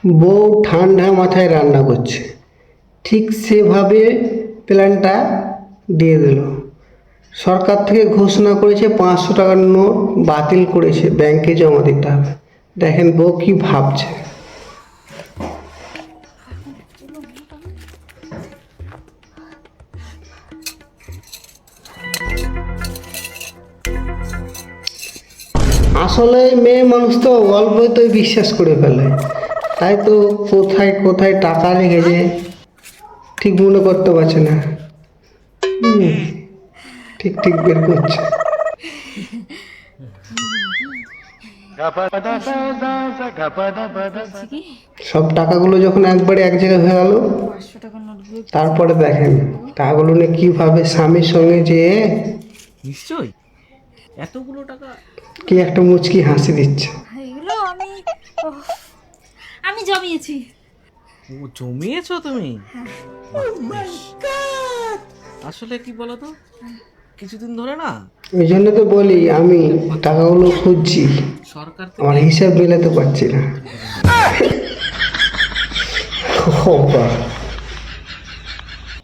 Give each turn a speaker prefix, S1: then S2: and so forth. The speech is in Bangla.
S1: বউ ঠান্ডা মাথায় রান্না করছে, ঠিক সেভাবে প্ল্যানটা দিয়ে দিল। সরকার থেকে ঘোষণা করেছে 500 টাকার নোট বাতিল করেছে, ব্যাংকে জমা দিতে হবে। দেখেন বউ কি ভাবছে। আসলে মেয়ে মানুষ তো অল্পতেই বিশ্বাস করে ফেলে, তাই তো কোথায় কোথায় টাকা রেখেছে ঠিক মনে করতে পারছে না। হুম, ঠিক ঠিক বের করছে।
S2: বলছি কি,
S1: সব টাকাগুলো যখন একবারে এক জায়গায় হয়ে গেল,
S2: 500 টাকার নোটগুলো
S1: তারপরে দেখেন টাকাগুলো নিয়ে কিভাবে স্বামীর সঙ্গে যেয়ে
S3: নিশ্চয়ই এতগুলো টাকা।
S1: কি একটা মুচকি হাসি দিচ্ছে।
S2: এগুলো ওহ, আমি জমিয়েছি।
S3: ও জমিয়েছো তুমি? আসলে কি বলো তো, কিছুদিন ধরে না
S1: ওই জন্য তো বলি আমি টাকাগুলো খুঁজছি,
S3: সরকার
S1: আমার
S3: থেকে
S1: হিসাব মেলাতে পারছি না। ও বাবা।